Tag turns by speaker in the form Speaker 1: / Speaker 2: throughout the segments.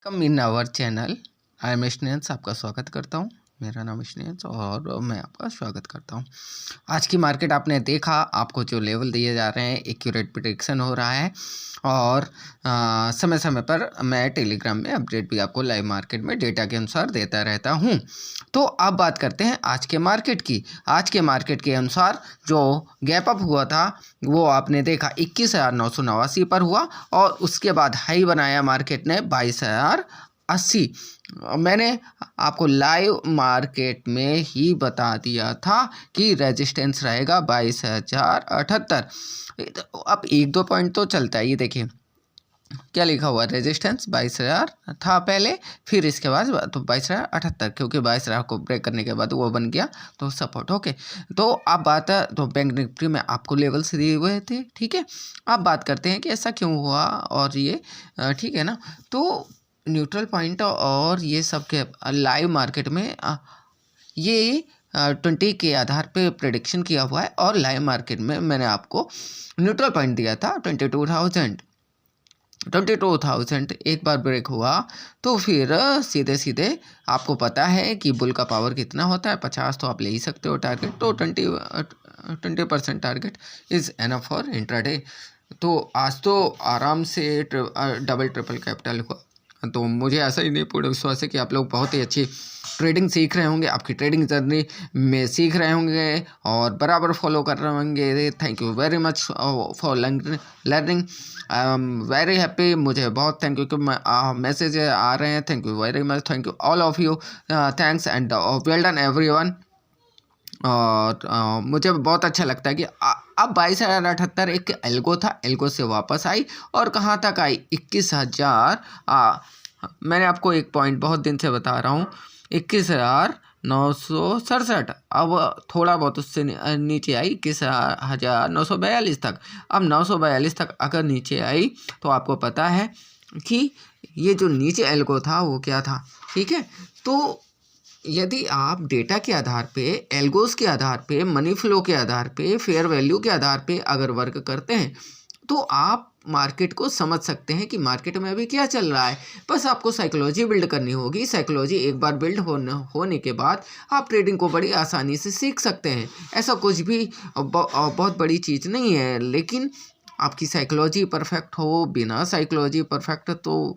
Speaker 1: Come in our channel. I am Snehas, आपका स्वागत करता हूँ। मेरा नाम स्नेहस और मैं आपका स्वागत करता हूँ। आज की मार्केट आपने देखा, आपको जो लेवल दिए जा रहे हैं एक्यूरेट प्रेडिक्शन हो रहा है और समय समय पर मैं टेलीग्राम में अपडेट भी आपको लाइव मार्केट में डेटा के अनुसार देता रहता हूँ। तो अब बात करते हैं आज के मार्केट की। आज के मार्केट के अनुसार जो गैप अप हुआ था वो आपने देखा 21,989 पर हुआ और उसके बाद हाई बनाया मार्केट ने 22,080। मैंने आपको लाइव मार्केट में ही बता दिया था कि रेजिस्टेंस रहेगा 22,078। अब एक दो पॉइंट तो चलता है। ये देखिए क्या लिखा हुआ, रेजिस्टेंस 22,000 था पहले, फिर इसके बाद तो 22,078, क्योंकि 22,000 को ब्रेक करने के बाद वो बन गया तो सपोर्ट। ओके, तो अब बात है, तो बैंक निफ्टी में आपको लेवल से दिए हुए थे, ठीक है। अब बात करते हैं कि ऐसा क्यों हुआ और ये ठीक है ना। तो न्यूट्रल पॉइंट और ये सब के लाइव मार्केट में ये 20 के आधार पे प्रेडिक्शन किया हुआ है और लाइव मार्केट में मैंने आपको न्यूट्रल पॉइंट दिया था 22,000 एक बार ब्रेक हुआ तो फिर सीधे सीधे आपको पता है कि बुल का पावर कितना होता है, 50 तो आप ले ही सकते हो टारगेट। तो 20% target is enough for intraday. तो आज तो आराम से डबल ट्रिपल कैपिटल हुआ। तो मुझे ऐसा ही नहीं पूर्ण विश्वास है कि आप लोग बहुत ही अच्छी ट्रेडिंग सीख रहे होंगे, आपकी ट्रेडिंग जर्नी में सीख रहे होंगे और बराबर फॉलो कर रहे होंगे। Thank you very much for learning. I am very happy, मुझे बहुत थैंक यू कि मैसेज आ रहे हैं। Thank you very much, thank you all of you, thanks and well done everyone. और मुझे बहुत अच्छा लगता है कि अब 22,078 एक एल्गो था, एल्गो से वापस आई और कहाँ तक आई, 21,000। मैंने आपको एक पॉइंट बहुत दिन से बता रहा हूँ, 21,967। अब थोड़ा बहुत उससे नीचे आई 21,942 तक। अब 942 तक अगर नीचे आई तो आपको पता है कि ये जो नीचे एल्गो था वो क्या था, ठीक है। तो यदि आप डेटा के आधार पे, एल्गोस के आधार पे, मनी फ्लो के आधार पे, फेयर वैल्यू के आधार पे अगर वर्क करते हैं तो आप मार्केट को समझ सकते हैं कि मार्केट में अभी क्या चल रहा है। बस आपको साइकोलॉजी बिल्ड करनी होगी। साइकोलॉजी एक बार बिल्ड होने के बाद आप ट्रेडिंग को बड़ी आसानी से सीख सकते हैं। ऐसा कुछ भी बहुत बड़ी चीज़ नहीं है, लेकिन आपकी साइकोलॉजी परफेक्ट हो। बिना साइकोलॉजी परफेक्ट तो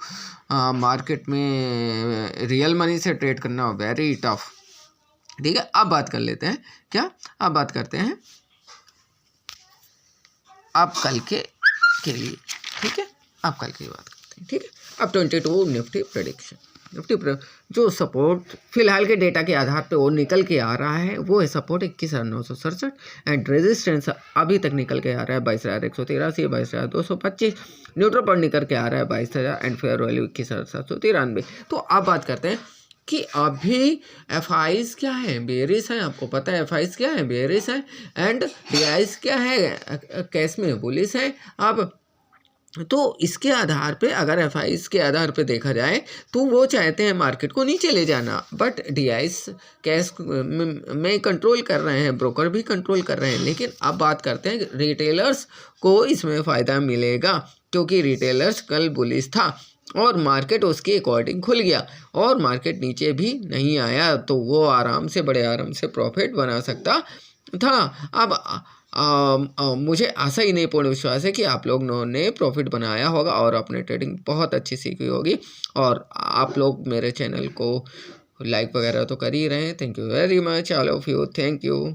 Speaker 1: मार्केट में रियल मनी से ट्रेड करना वेरी टफ, ठीक है। अब बात कर लेते हैं क्या, अब बात करते हैं अब कल के लिए, ठीक है। अब कल की बात करते हैं, ठीक है। अब 22 निफ्टी प्रेडिक्शन, निफ्टी जो सपोर्ट फिलहाल के डेटा के आधार पे वो निकल के आ रहा है, वो है सपोर्ट 21,967 एंड रेजिस्टेंस अभी तक निकल के आ रहा है 22,183, 22,225। न्यूट्रल पर निकल के आ रहा है 22,000 एंड फेयर वैल्यू 21,793। तो अब बात करते हैं कि अभी एफआईज क्या है, बेरिस है। आपको पता है एफआईज क्या है, बेरिस है, एंड डीआईज क्या है, कैश में बुलिश है। अब तो इसके आधार पे अगर एफआईज के आधार पे देखा जाए तो वो चाहते हैं मार्केट को नीचे ले जाना, बट डीआईज कैश में कंट्रोल कर रहे हैं, ब्रोकर भी कंट्रोल कर रहे हैं। लेकिन अब बात करते हैं रिटेलर्स को इसमें फ़ायदा मिलेगा, क्योंकि रिटेलर्स कल बुलिश था और मार्केट उसके अकॉर्डिंग खुल गया और मार्केट नीचे भी नहीं आया, तो वो आराम से, बड़े आराम से प्रॉफिट बना सकता था। अब मुझे आशा ही नहीं, पूर्ण विश्वास है कि आप लोगों ने प्रॉफिट बनाया होगा और अपने ट्रेडिंग बहुत अच्छी सीखी होगी। और आप लोग मेरे चैनल को लाइक वगैरह तो कर ही रहे हैं। Thank you very much all of you, thank you.